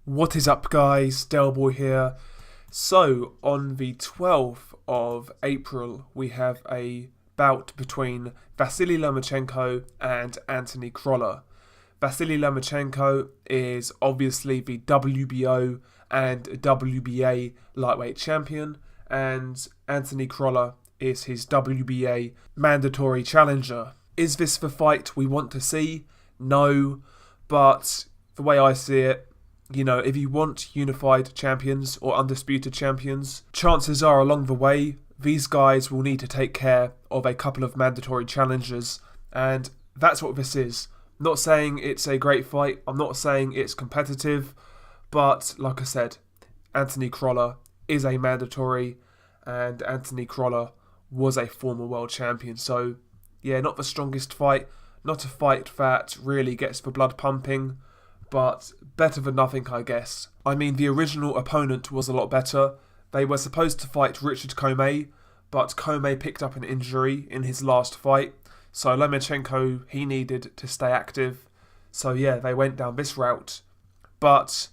What is up, guys? Delboy here. So, on the 12th of April, we have a bout between Vasyl Lomachenko and Anthony Crolla. Vasyl Lomachenko is obviously the WBO and WBA lightweight champion, and Anthony Crolla is his WBA mandatory challenger. Is this the fight we want to see? No, but the way I see it, if you want unified champions or undisputed champions, chances are along the way, these guys will need to take care of a couple of mandatory challenges, and that's what this is. I'm not saying it's a great fight, I'm not saying it's competitive, but like I said, Anthony Crolla is a mandatory, and Anthony Crolla was a former world champion, so yeah, not the strongest fight, not a fight that really gets the blood pumping, but better than nothing, I guess. I mean, the original opponent was a lot better. They were supposed to fight Richard Commey, but Commey picked up an injury in his last fight, so Lomachenko, he needed to stay active. So yeah, they went down this route. But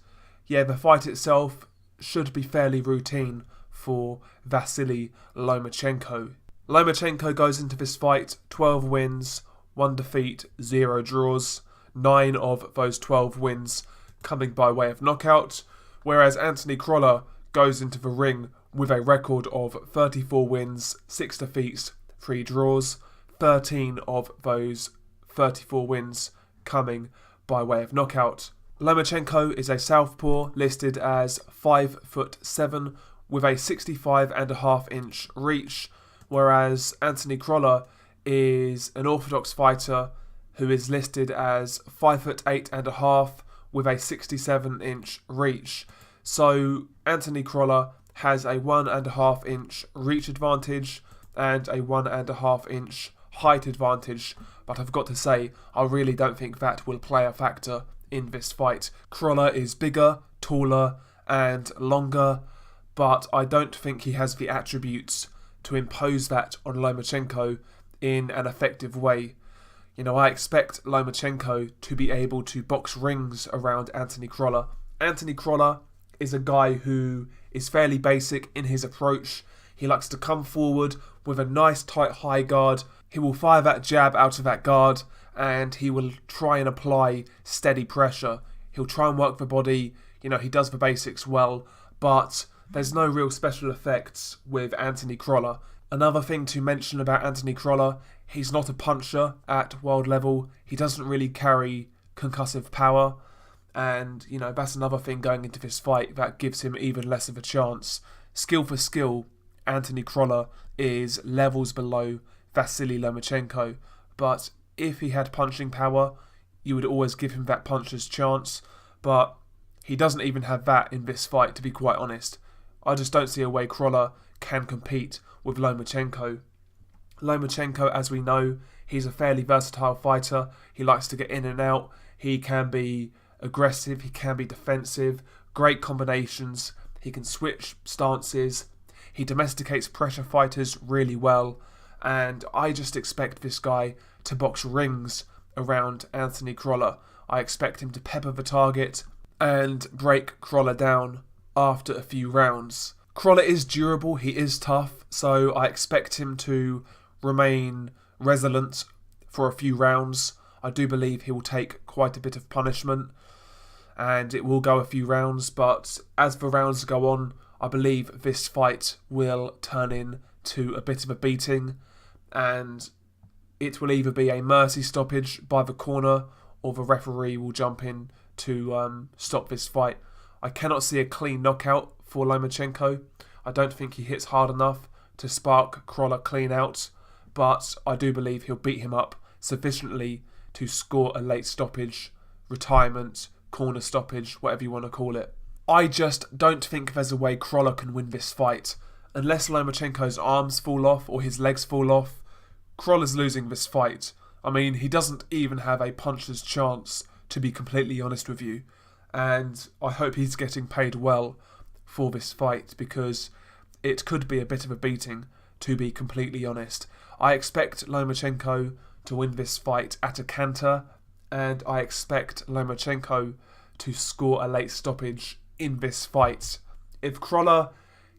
yeah, the fight itself should be fairly routine for Vasyl Lomachenko. Lomachenko goes into this fight 12 wins, 1 defeat, 0 draws. 9 of those 12 wins coming by way of knockout, whereas Anthony Crolla goes into the ring with a record of 34 wins, 6 defeats, 3 draws, 13 of those 34 wins coming by way of knockout. Lomachenko is a southpaw listed as 5'7" with a 65.5-inch reach, whereas Anthony Crolla is an orthodox fighter who is listed as 5'8.5" with a 67-inch reach. So Anthony Crolla has a 1.5-inch reach advantage and a 1.5-inch height advantage, but I've got to say, I really don't think that will play a factor in this fight. Crolla is bigger, taller and longer, but I don't think he has the attributes to impose that on Lomachenko in an effective way. I expect Lomachenko to be able to box rings around Anthony Crolla. Anthony Crolla is a guy who is fairly basic in his approach. He likes to come forward with a nice tight high guard. He will fire that jab out of that guard and he will try and apply steady pressure. He'll try and work the body. He does the basics well, but there's no real special effects with Anthony Crolla. Another thing to mention about Anthony Crolla, he's not a puncher at world level. He doesn't really carry concussive power. And, that's another thing going into this fight that gives him even less of a chance. Skill for skill, Anthony Crolla is levels below Vasyl Lomachenko. But if he had punching power, you would always give him that puncher's chance. But he doesn't even have that in this fight, to be quite honest. I just don't see a way Crolla can compete with Lomachenko. Lomachenko, as we know, he's a fairly versatile fighter. He likes to get in and out. He can be aggressive. He can be defensive. Great combinations. He can switch stances. He domesticates pressure fighters really well. And I just expect this guy to box rings around Anthony Crolla. I expect him to pepper the target and break Crolla down after a few rounds. Crolla is durable, he is tough, so I expect him to remain resilient for a few rounds. I do believe he will take quite a bit of punishment and it will go a few rounds, but as the rounds go on, I believe this fight will turn into a bit of a beating and it will either be a mercy stoppage by the corner or the referee will jump in to stop this fight. I cannot see a clean knockout for Lomachenko. I don't think he hits hard enough to spark Crolla clean out, but I do believe he'll beat him up sufficiently to score a late stoppage, retirement, corner stoppage, whatever you want to call it. I just don't think there's a way Crolla can win this fight. Unless Lomachenko's arms fall off or his legs fall off, Crolla's losing this fight. I mean, he doesn't even have a puncher's chance, to be completely honest with you. And I hope he's getting paid well for this fight because it could be a bit of a beating, to be completely honest. I expect Lomachenko to win this fight at a canter, and I expect Lomachenko to score a late stoppage in this fight. If Crolla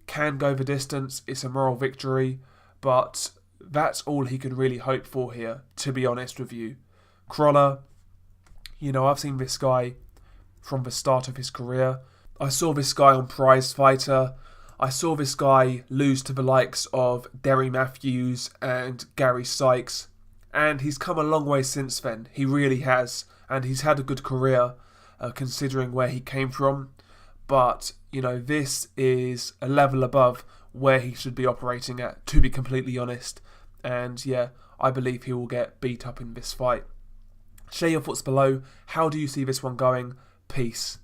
can go the distance, it's a moral victory, but that's all he can really hope for here, to be honest with you. Crolla, I've seen this guy from the start of his career. I saw this guy on Prize Fighter. I saw this guy lose to the likes of Derry Matthews and Gary Sykes, and he's come a long way since then. He really has, and he's had a good career considering where he came from. But, this is a level above where he should be operating at, to be completely honest. And yeah, I believe he will get beat up in this fight. Share your thoughts below. How do you see this one going? Peace.